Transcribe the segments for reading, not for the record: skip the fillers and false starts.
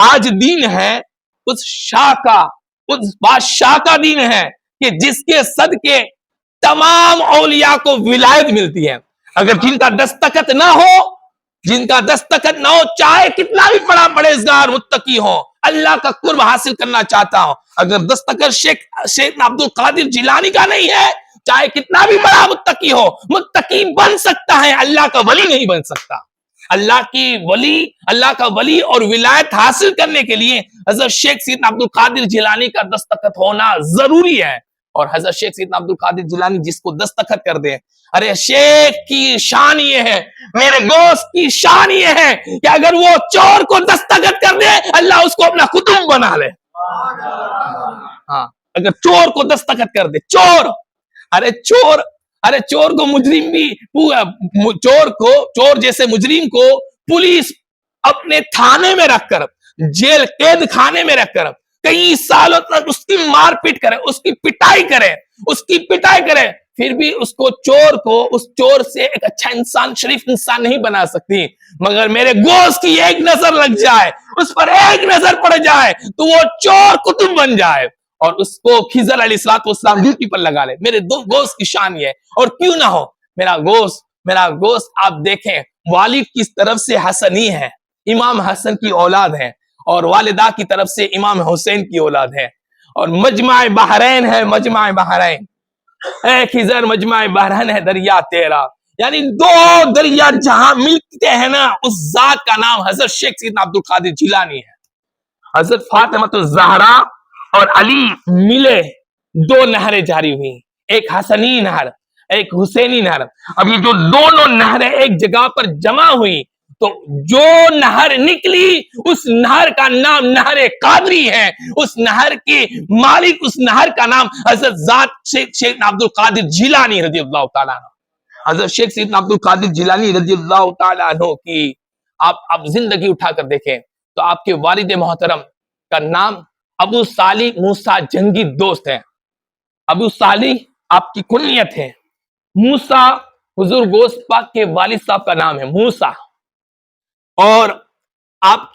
آج دین ہے اس شاہ کا، اس بادشاہ کا دین ہے کہ جس کے صدقے تمام اولیاء کو ولایت ملتی ہے. اگر جن کا دستخط نہ ہو، جن کا دستخط نہ ہو، چاہے کتنا بھی بڑا پرہیزگار متقی ہو، اللہ کا قرب حاصل کرنا چاہتا ہو، اگر دستخط شیخ عبد القادر جیلانی کا نہیں ہے، چاہے کتنا بھی بڑا متقی ہو، متقی بن سکتا ہے، اللہ کا ولی نہیں بن سکتا. اللہ کا ولی اور ولایت حاصل کرنے کے لیے حضرت شیخ سیدنا عبد القادر جیلانی کا دستخط ہونا ضروری ہے. اور حضرت شیخ سیدنا عبد القادر جیلانی جس کو دستخط کر دے، ارے شیخ کی شان یہ ہے، میرے گوشت کی شان یہ ہے کہ اگر وہ چور کو دستخط کر دے، اللہ اس کو اپنا قطب بنا لے. ہاں، اگر چور کو دستخط کر دے، ارے چور کو مجرم بھی، چور جیسے مجرم کو پولیس اپنے تھانے میں رکھ کر، جیل قید خانے میں رکھ کر کئی سالوں تک اس کی مار پیٹ کرے، اس کی پٹائی کرے، پھر بھی اس چور سے ایک اچھا انسان، شریف انسان نہیں بنا سکتی. مگر میرے گوشت کی ایک نظر لگ جائے، اس پر ایک نظر پڑ جائے تو وہ چور قطب بن جائے اور اس کو خضر علیہ السلام ڈیوٹی پر لگا لے. میرے گوشت کی شان یہ ہے. اور کیوں نہ ہو، میرا گوشت آپ دیکھیں، والد کی طرف سے حسنی ہے، امام حسن کی اولاد ہے، اور والدہ کی طرف سے امام حسین کی اولاد ہے، اور مجمع بحرین ہے، مجمع بحرین. اے خضر، مجمع بحرین ہے دریا تیرا، یعنی دو دریا جہاں ملتے ہیں نا، اس ذات کا نام حضرت شیخ سیدنا عبد القادر جیلانی ہے. حضرت فاطمہ الزہرا اور علی ملے، دو نہریں جاری ہوئی، ایک حسنی نہر، ایک حسینی نہر. اب یہ جو دونوں نہریں ایک جگہ پر جمع ہوئی تو جو نہر نکلی، اس نہر کا نام نہر قادری ہے. اس نہر کے مالک، اس نہر کا نام حضرت ذات شیخ عبد القادر جیلانی رضی اللہ تعالیٰ عنہ. حضرت شیخ سیدنا عبد القادر جیلانی رضی اللہ تعالیٰ عنہ کی آپ زندگی اٹھا کر دیکھیں تو آپ کے والد محترم کا نام ابو صالح موسیٰ جنگی دوست ہے. ابو صالح آپ کی کنیت ہے. موسیٰ حضور گوشت پاک کے والد صاحب کا نام ہے موسیٰ، اور آپ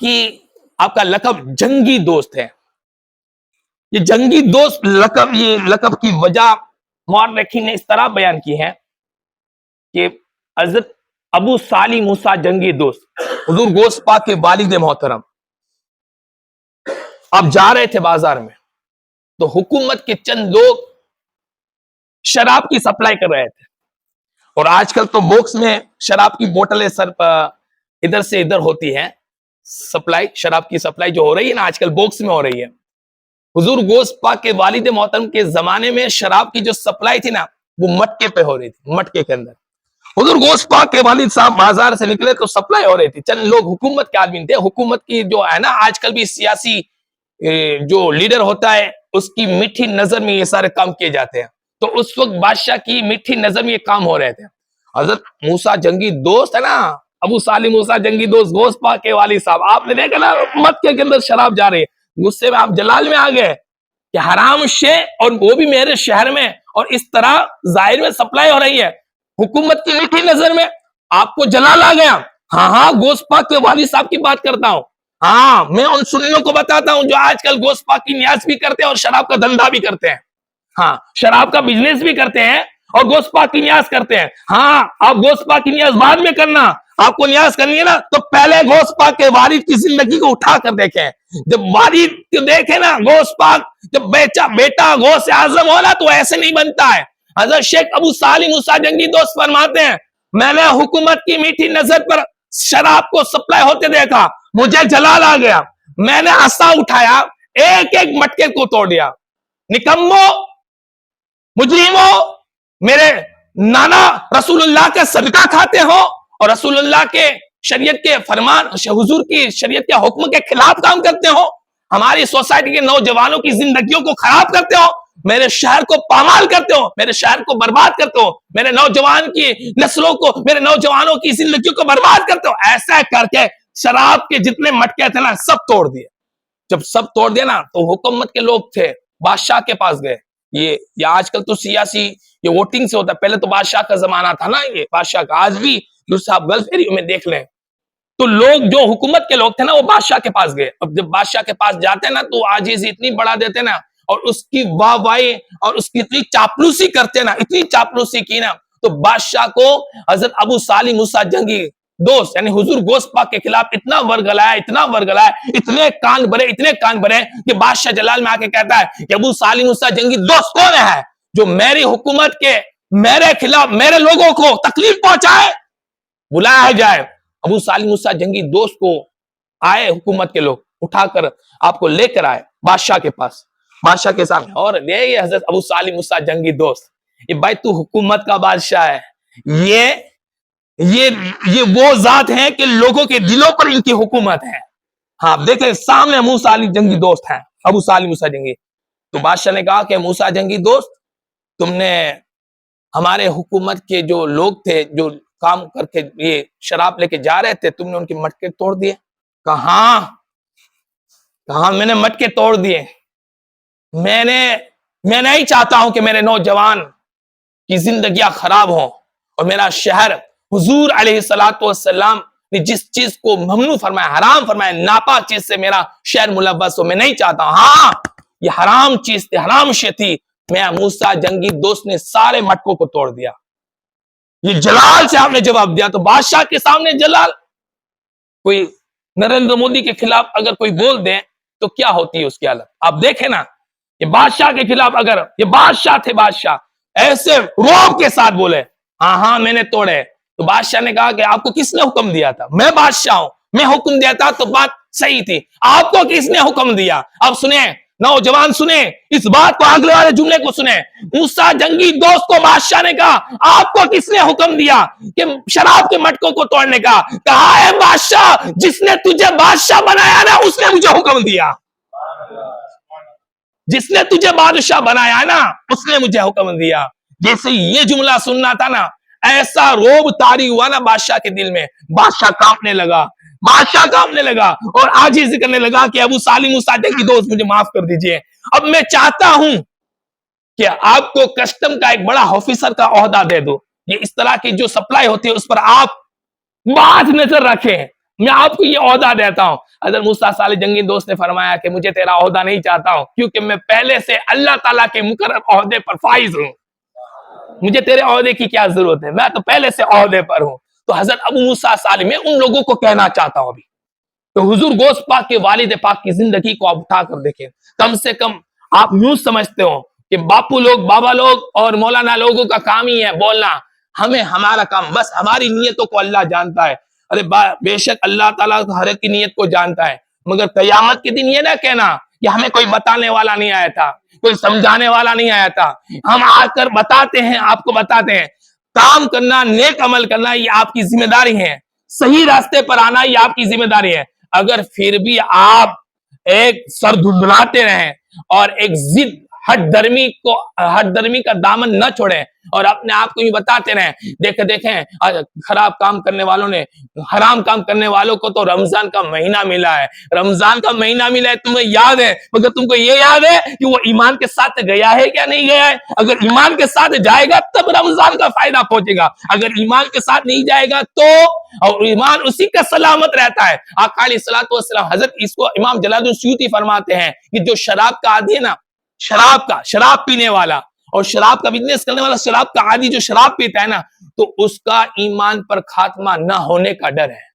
کا لقب جنگی دوست ہے. یہ جنگی دوست لقب کی وجہ مورخین نے اس طرح بیان کی ہے کہ حضرت ابو صالح موسیٰ جنگی دوست، حضور گوشت پاک کے والد محترم، آپ جا رہے تھے بازار میں تو حکومت کے چند لوگ شراب کی سپلائی کر رہے تھے. اور آج کل تو باکس میں شراب کی بوتلیں ادھر سے ادھر ہوتی ہے، شراب کی سپلائی جو ہو رہی ہے نا آج کل باکس میں ہو رہی ہے. حضور گوشت پاک کے والد محترم کے زمانے میں شراب کی جو سپلائی تھی نا، وہ مٹکے پہ ہو رہی تھی، مٹکے کے اندر. حضور گوشت پاک کے والد صاحب بازار سے نکلے تو سپلائی ہو رہی تھی. چند لوگ حکومت کے آدمی تھے، حکومت کی جو ہے نا آج کل بھی سیاسی جو لیڈر ہوتا ہے، اس کی میٹھی نظر میں یہ سارے کام کیے جاتے ہیں. تو اس وقت بادشاہ کی میٹھی نظر میں یہ کام ہو رہے تھے. حضرت موسیٰ جنگی دوست ہے نا، ابو صالح موسیٰ جنگی دوست گوشت پاک کے والد صاحب، آپ نے دیکھا نا مکے کے اندر شراب جا رہی ہے، غصے میں آپ جلال میں آ گئے کہ حرام شے، اور وہ بھی میرے شہر میں، اور اس طرح ظاہر میں سپلائی ہو رہی ہے حکومت کی میٹھی نظر میں. آپ کو جلال آ گیا. ہاں گوشت پاک کے والد صاحب کی بات کرتا ہوں. ہاں، میں ان سنیوں کو بتاتا ہوں جو آج کل گوشت پاک کی نیاز بھی کرتے ہیں اور شراب کا دھندا بھی کرتے ہیں. ہاں، شراب کا بزنس بھی کرتے ہیں اور گوشت پاک کی نیاز کرتے ہیں. ہاں، آپ گوشت پاک کی نیاز بعد میں کرنا. آپ کو نیاز کرنی ہے نا تو پہلے گوشت پاک کے والد کی زندگی کو اٹھا کر دیکھیں. جب والد کو دیکھیں نا، گوشت پاک جب بیٹا غوث اعظم ہو نا تو ایسے نہیں بنتا ہے. حضرت شیخ ابو صالح موسیٰ جنگی دوست فرماتے ہیں، میں نے حکومت کی میٹھی نظر پر شراب کو سپلائی ہوتے دیکھا، مجھے جلال آ گیا. میں نے عصا اٹھایا، ایک ایک مٹکے کو توڑ دیا. نکمو، مجرمو، میرے نانا رسول اللہ کا صدقہ کھاتے ہو اور رسول اللہ کے شریعت کے فرمان، حضور کی شریعت کے حکم کے خلاف کام کرتے ہو، ہماری سوسائٹی کے نوجوانوں کی زندگیوں کو خراب کرتے ہو، میرے شہر کو پامال کرتے ہو، میرے شہر کو برباد کرتے ہو، میرے نوجوان کی نسلوں کو، میرے نوجوانوں کی زندگیوں کو برباد کرتے ہو. ایسا کر کے شراب کے جتنے مٹکے تھے نا سب توڑ دیے. جب سب توڑ دیا نا تو حکومت کے لوگ تھے، بادشاہ کے پاس گئے. یہ آج کل تو سیاسی یہ ووٹنگ سے ہوتا ہے، پہلے تو بادشاہ کا زمانہ تھا نا، یہ بادشاہ کا. آج بھی جو صاحب گلف ایریوں میں دیکھ لیں تو لوگ جو حکومت کے لوگ تھے نا وہ بادشاہ کے پاس گئے. اب جب بادشاہ کے پاس جاتے ہیں نا تو عاجزی اتنی بڑھا دیتے نا اور اس کی واہ واہی اور اس کی اتنی چاپلوسی کرتے نا, اتنی چاپلوسی کی نا, تو بادشاہ کو حضرت ابو صالح موسیٰ جنگی دوست یعنی حضور غوث پاک کے خلاف اتنا ورگلایا, اتنا ورگلایا, اتنے کان بھرے کہ بادشاہ جلال میں آ کے کہتا ہے کہ ابو صالح موسیٰ جنگی دوست کون ہے جو میری حکومت کے میرے خلاف میرے لوگوں کو تکلیف پہنچائے, بلایا جائے. ابو صالح موسیٰ جنگی دوست کو آئے حکومت کے لوگ اٹھا کر آپ کو لے کر آئے بادشاہ کے پاس, بادشاہ کے سامنے, اور یہ حضرت ابو صالح موسیٰ جنگی دوست, یہ بھائی تو حکومت کا بادشاہ ہے, یہ وہ ذات ہیں کہ لوگوں کے دلوں پر ان کی حکومت ہے. ہاں دیکھیں سامنے موسیٰ علی جنگی دوست ہیں, ابو صالح موسیٰ جنگی. تو بادشاہ نے کہا کہ موسیٰ جنگی دوست, تم نے ہمارے حکومت کے جو لوگ تھے جو کام کر کے یہ شراب لے کے جا رہے تھے, تم نے ان کے مٹکے توڑ دیے. کہاں میں نے مٹکے توڑ دیے. میں نہیں چاہتا ہوں کہ میرے نوجوان کی زندگیاں خراب ہوں, اور میرا شہر حضور علیہ السلام نے جس چیز کو ممنوع فرمایا, حرام فرمایا, ناپاک چیز سے میرا شہر ملوث ہو, میں نہیں چاہتا ہوں. ہاں یہ حرام چیز تھی, حرام شے تھی. میں موسیٰ جنگی دوست نے سارے مٹکوں کو توڑ دیا. یہ جلال سے آپ نے جواب دیا. تو بادشاہ کے سامنے جلال, کوئی نریندر مودی کے خلاف اگر کوئی بول دے تو کیا ہوتی ہے اس کی حالت, آپ دیکھیں نا. یہ بادشاہ کے خلاف اگر یہ بادشاہ تھے, بادشاہ ایسے روب کے ساتھ بولے ہاں میں نے توڑے, تو بادشاہ نے کہا کہ آپ کو کس نے حکم دیا تھا؟ میں بادشاہ ہوں, میں حکم دیا تھا تو بات صحیح تھی, آپ کو کس نے حکم دیا؟ اب سنیں نوجوان, سنیں اس بات کو, اگلے والے جملے کو سنیں. موسیٰ جنگی دوست کو بادشاہ نے کہا آپ کو کس نے حکم دیا کہ شراب کے مٹکوں کو توڑنے کا؟ کہا ہے بادشاہ جس نے تجھے بادشاہ بنایا نا اس نے مجھے حکم دیا. جس نے تجھے بادشاہ بنایا نا اس نے مجھے حکم دیا. جیسے یہ جملہ سننا تھا نا, ایسا روب طاری ہوا نا بادشاہ کے دل میں, بادشاہ کانپنے لگا اور عاجزی کرنے لگا کہ ابو صالح موسیٰ جنگی دوست مجھے معاف کر دیجئے. اب میں چاہتا ہوں کہ آپ کو کسٹم کا ایک بڑا آفیسر کا عہدہ دے دو, یہ اس طرح کی جو سپلائی ہوتی ہے اس پر آپ بات نظر رکھیں, میں آپ کو یہ عہدہ دیتا ہوں. حضرت موسیٰ صالح جنگی دوست نے فرمایا کہ مجھے تیرا عہدہ نہیں چاہتا ہوں, کیونکہ میں پہلے سے اللہ تعالیٰ کے مقرر عہدے پر فائز ہوں. مجھے تیرے عہدے کی کیا ضرورت ہے, میں تو پہلے سے عہدے پر ہوں. تو حضرت ابو موسیٰ صالح, میں ان لوگوں کو کہنا چاہتا ہوں ابھی تو حضور غوث پاک کے والد پاک کی زندگی کو آپ اٹھا کر دیکھیں. کم سے کم آپ یوں سمجھتے ہو کہ باپو لوگ, بابا لوگ اور مولانا لوگوں کا کام ہی ہے بولنا, ہمیں ہمارا کام, بس ہماری نیتوں کو اللہ جانتا ہے. ارے بے شک اللہ تعالیٰ ہر ایک کی نیت کو جانتا ہے, مگر قیامت کے دن یہ نہ کہنا کہ ہمیں کوئی بتانے والا نہیں آیا تھا, کوئی سمجھانے والا نہیں آیا تھا. ہم آ کر بتاتے ہیں, آپ کو بتاتے ہیں. کام کرنا, نیک عمل کرنا یہ آپ کی ذمہ داری ہے, صحیح راستے پر آنا یہ آپ کی ذمہ داری ہے. اگر پھر بھی آپ ایک سر دھندلاتے رہیں اور ایک ضد ہٹ درمی کا دامن نہ چھوڑیں اور اپنے آپ کو یہ بتاتے رہیں دیکھیں خراب کام کرنے والوں نے, حرام کام کرنے والوں کو تو رمضان کا مہینہ ملا ہے, تمہیں یاد ہے, مگر تم کو یہ یاد ہے کہ وہ ایمان کے ساتھ گیا ہے کیا نہیں گیا ہے؟ اگر ایمان کے ساتھ جائے گا تب رمضان کا فائدہ پہنچے گا, اگر ایمان کے ساتھ نہیں جائے گا تو, اور ایمان اسی کا سلامت رہتا ہے. آقا علیہ الصلوۃ والسلام, حضرت اس کو امام جلال الدین سیوطی فرماتے ہیں کہ جو شراب کا عادی ہے نا, شراب پینے والا اور شراب کا بزنس کرنے والا, شراب کا عادی جو شراب پیتا ہے نا, تو اس کا ایمان پر خاتمہ نہ ہونے کا ڈر ہے.